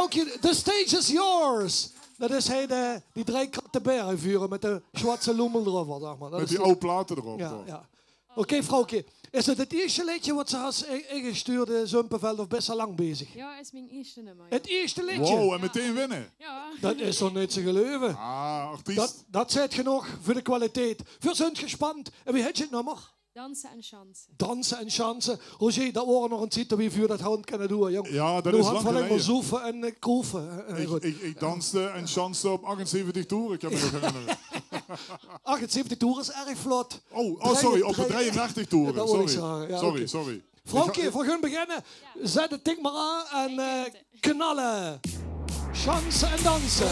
vrouwtje, the stage is yours. Dat is hij die 3 kratten beren vuren met de zwarte loemel erover, zeg maar. Dat met is die oude platen erop. Ja, ja. Oké, vrouwtje. Is het eerste liedje wat ze has ingestuurd, Zumpenveld, of best al lang bezig? Ja, is mijn eerste nummer. Ja. Het eerste liedje? Wow, en meteen winnen? Ja. Dat is toch niet te geloven? Ah, artiest. Dat zit genoeg voor de kwaliteit. Voor zijn gespannen. En wie heet je het nummer? Dansen en chansen. Dansen en chansen. Roger, dat waren nog een tijd wie vuur dat hand kunnen doen, jong. Ja, dat is lang geleden. geleden. Zoeven en kroeven. Ik danste en chanste op 78 toeren, ik heb me nog herinneren. 78 toeren is erg vlot. Sorry, op de 83 toeren. Dat wil ik zeggen. Ja, Sorry. Vrouwtje, voor gaan beginnen. Zet het ding maar aan en knallen. Chansen en dansen.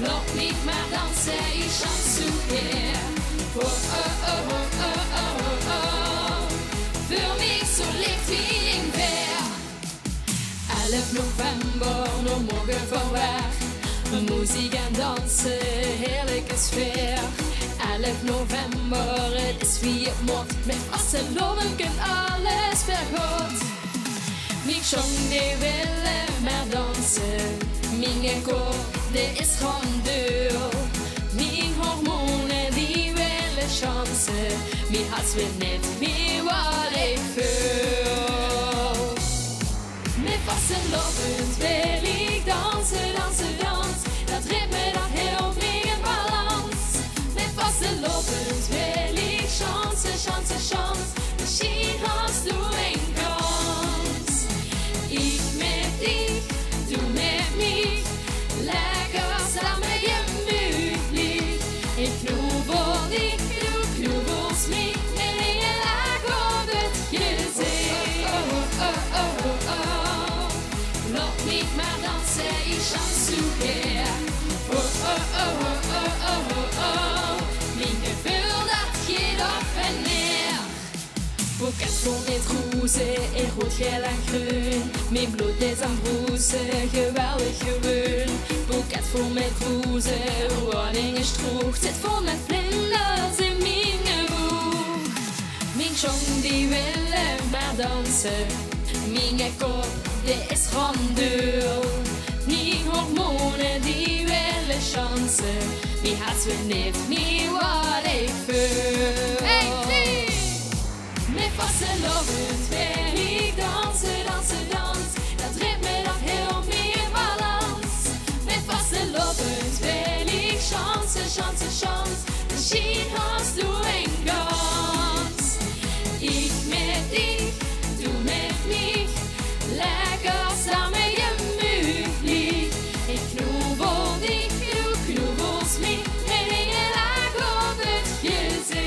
Loop niet maar dansen, je chance weer. Voor mij zo licht wie ik ben. 11 november, nog morgen voorweg. Muziek en dansen, heerlijke sfeer. 11 november, het is wie het moet. Met vaste loven kan alles vergoed. Mijn zong die willen maar dansen. Mijn kop, die is gewoon duur. Mijn hormonen die willen chansen. Mijn hart wil niet meer wat ik voel. Met vaste lovend wil ik dansen, dansen, dans. Dat ritme dat helpt me in balans. Met vaste lovend wil ik chansen, chansen, chance. Misschien hast du een kans. Ik met dich, du met mij. Lekker samen gemütlich. Ik knubbel dich, du knubbelst mich. En in je lag op het gezicht. Loop niet maar dansen, ik chance zoeken. Mijn gevoel dat gaat op en neer. Boeket vol met rozen in rood, geel en groen. Mijn bloed is aan broesen, geweldig gewoon. Boeket vol met rozen, worden gestroegd. Zit vol met vlinders in mijn gevoel. Mijn zong die willen maar dansen. Mijn kop die is grandeur. Mijn hormonen die willen chansen. Mijn hart wil niet meer wat ik voel. Met vaste lovend wil ik dansen, dansen, dans. Dat ritme dat helpt me in balans. Met vaste lovend wil ik chansen, chansen, chance. Misschien hast du een kans. Ik met dich, du met mich. Lekker samen gemütlich. Ik knubbel dich, du knubbelst mich. En in je lag op het gezicht.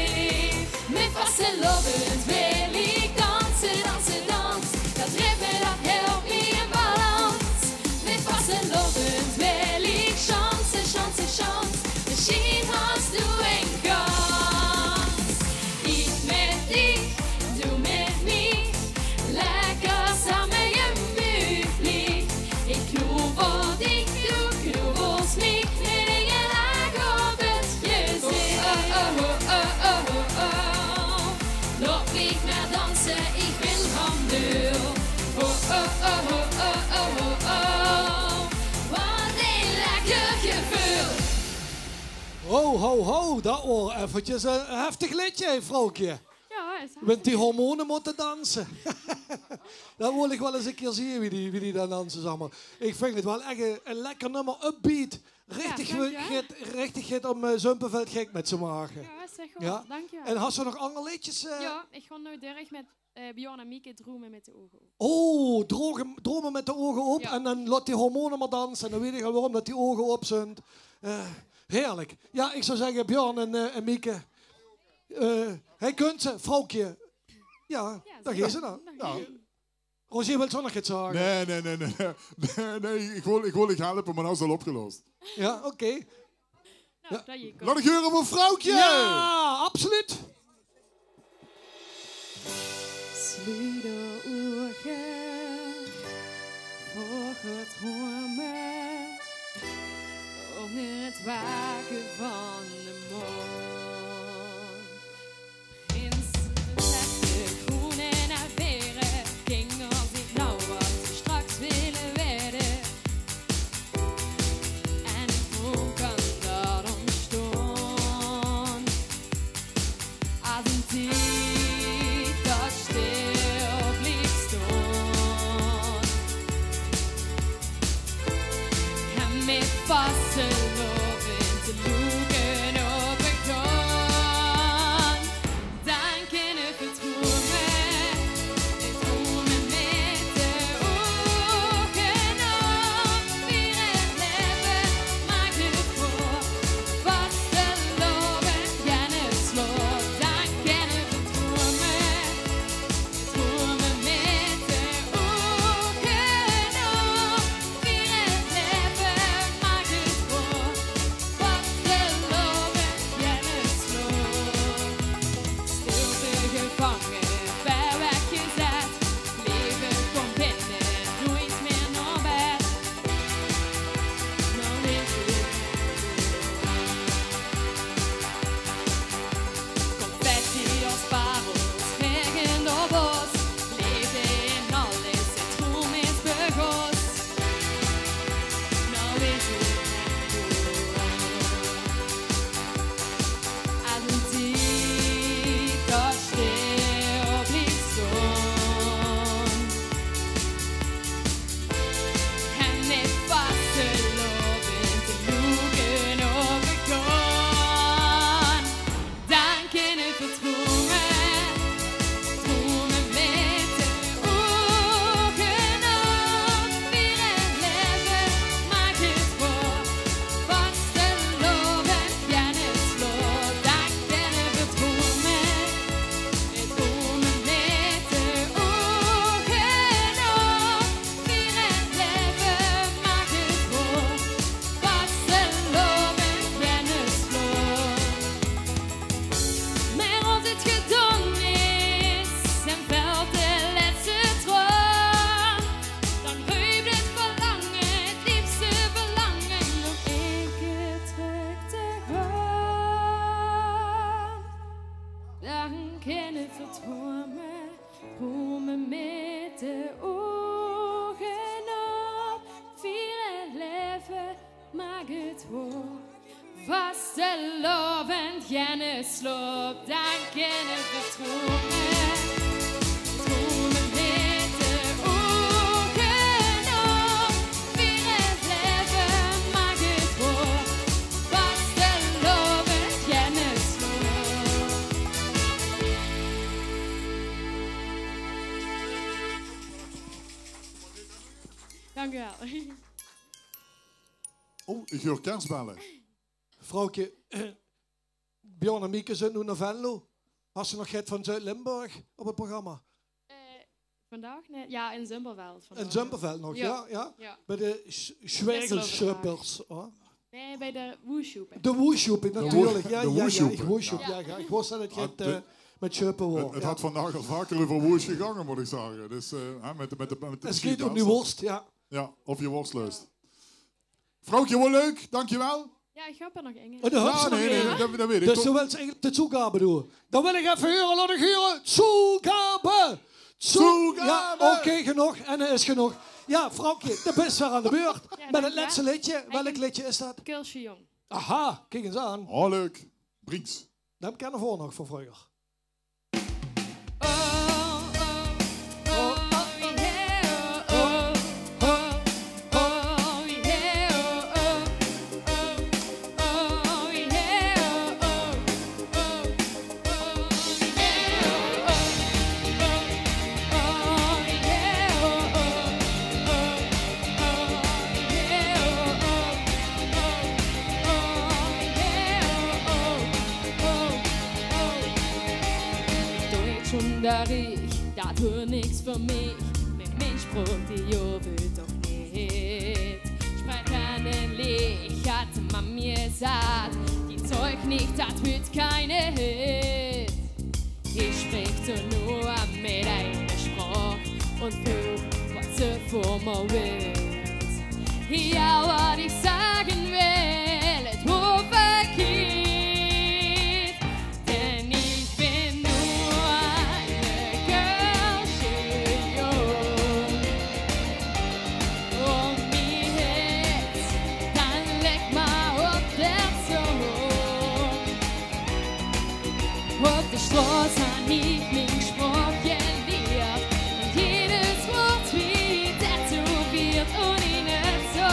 Met vaste lovend wil ik dansen, dansen, dans. Dat ritme dat helpt me in balans. Met vaste lovend wil ik chansen, chansen, chance. Misschien hast du een kans. Ik met dich, du met mij. Lekker samen gemütlich. Ik knubbel dich, du knubbelst mich. En in je lag op het gezicht. Loop niet meer dansen, ik ben grandeur. Wat een lekker gevoel. Ho, ho, ho. Dat was eventjes een heftig liedje, vrouwtje. Ja, is Met die hormonen moeten dansen. Dat wil ik wel eens een keer zien wie die dan dansen, zeg maar. Ik vind het wel echt een lekker nummer, upbeat. Richtig goed om Zumpenveld gek met ze maken. Ja, zeg goed. Ja. Dank je. En had ze nog andere liedjes? Ja, ik ga nu direct met Bjorn en Mieke dromen met de ogen op. Oh, dromen met de ogen op. Ja. En dan laat die hormonen maar dansen. En dan weet ik al waarom dat die ogen op zijn. Heerlijk. Ja, ik zou zeggen Bjorn en Mieke. Hij kunt ze, vrouwtje. Ja, daar gaan ze dan. Ja. Roger wil zo nog iets zeggen. Nee, ik wil ik helpen, maar nou is het al opgelost. Ja, oké. Nou, Ja. dat je Laat ik horen voor vrouwtje! Ja, absoluut. Sluit de ogen voor het dromen om het waken van de morgen. Prins, de groene naar veren, ging als ik nou was. verdromen, dromen met de ogen op. Viele leven mag het hoor. Vaste lovend gerne sloop, dan kennen we dromen. Dromen met de ogen op. Viele leven mag het hoor. Vaste lovend gerne sloop. Dank u wel. Oh, ik hoor kerstbellen. Vrouwtje, Bjorn en Mieke zijn nu naar Venlo. Hast je nog gehad van Zuid-Limburg op het programma? Vandaag? Nee. Ja, in Zumperveld. In Zumperveld nog, ja? Ja. Ja. Bij de Zwergelschuppers. Nee, bij de Woeshoepen. De Woeshoepen, natuurlijk. Ja, de ja, Woeshoepen. ik woeshoep. Ja. Ik wist dat het gaat met schuppen wordt. Het had vandaag al vaker over woers gegangen, moet ik zeggen. Dus met de Het gaat om die worst, ja. Ja, of je worst leust. Vrouwtje, wel leuk, dankjewel. Ja, ik heb er nog één. En de Ja, nee, dat weet ik. Dus zo wil ze eigenlijk de toegabe doen. Dan wil ik even horen, laat ik horen. Toegabe! Toegabe! Ja, oké, genoeg. En er is genoeg. Ja, vrouwtje, de best weer aan de beurt. Ja, Met het dank je. laatste liedje. Welk liedje is dat? Kulsje Jong. Aha, kijk eens aan. Oh, leuk. Brinks. Dat heb ik er voor nog van vroeger. Dat hoort niks voor mij. Met mijn Spruch, die jubelt doch nicht. Sprech an den Licht, hat man mir gesagt. Die Zeug nicht, das wird keine Hit. Ich sprech so nur mit einer Sprache und fühl, was sie vor mir will. Ja, was ich sagen will, es war verkehrt. Denn ich bin nur eine Kirche jung. Und mein Herz, dann leg mal auf der Zunge. Auf der Straße han ich mein Spruch gelehrt. Und jedes Wort wie tätowiert und ich nicht so.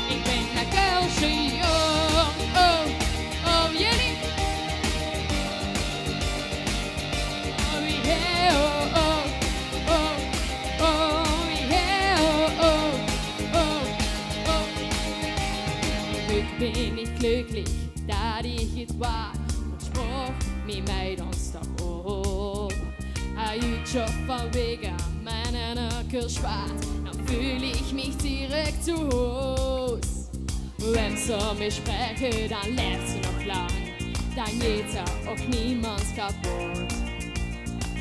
Ich bin eine Kirche jung. Oh, oh, yeah. Oh, yeah, oh, oh, oh, oh, yeah, oh, oh, oh, oh. Ik ben niet glücklich, dat ich het war. Und sprach mir Meidonsdag op. Jutje vanwege meinen Kirschbad, dann fühl ich mich direkt zu Haus. Wenn sie mich sprechen, dann lebt sie noch lang, dann geht auch niemand kaputt.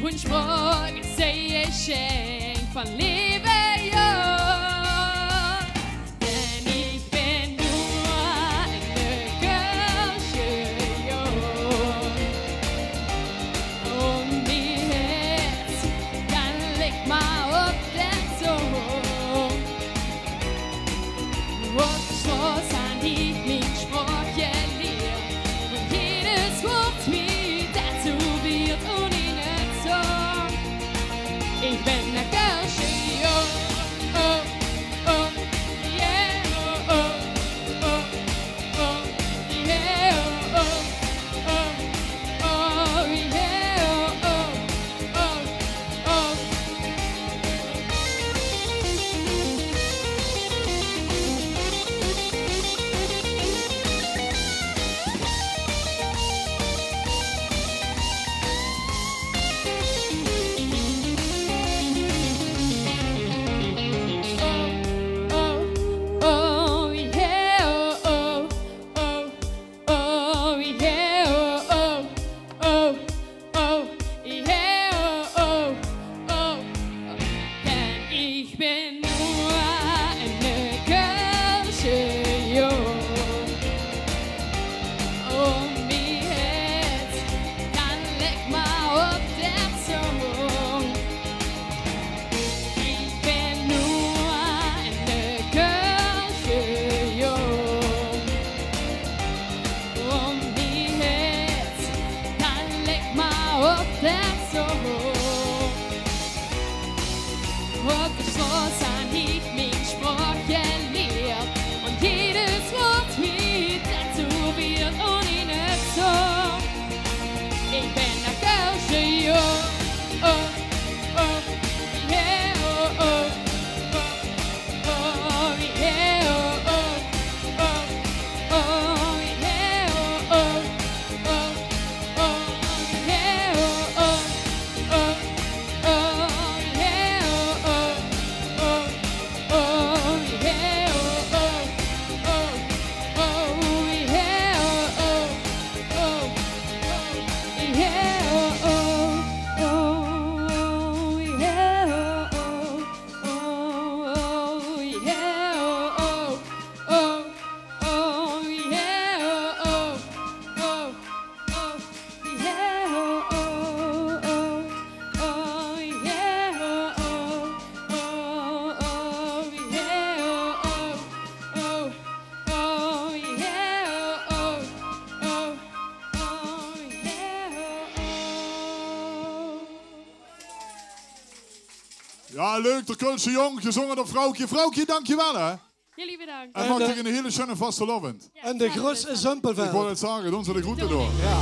Und sprach, ich sehe Schenk von Leben, ja. Denn ich bin nur eine Kirche, ja. Und mein Herz, dann leg mal auf den Zug. Und die Straße an die mein Spruch gelehrt. Und jedes Wort wie dazu wird und ich nicht so. Ich bin eine Kirche, jung. Oh, oh, yeah, oh, oh, oh, oh, yeah, oh, oh, oh, yeah, oh, oh, oh. My der so hoch. Auf der Straße han ich mein Sprach gelehrt und jedes Wort mit tätowiert und ich nicht so. Ich bin der Kirche, ja, oh, oh, yeah, oh, oh, oh, oh, yeah, oh, oh, oh, oh, yeah, oh, oh, oh, oh, yeah, oh, oh, oh, oh, yeah, oh, oh, oh, oh, yeah, oh, oh, oh, yeah, Ja, leuk, de Keulse Jong, gezongen door Vrouwtje. Vrouwtje, dankjewel hè. Jullie bedankt. En maak je een hele schöne vaste lovend. En de Gros is Zumpelveld. Ik wil het zeggen, doen ze de groeten door. Ja.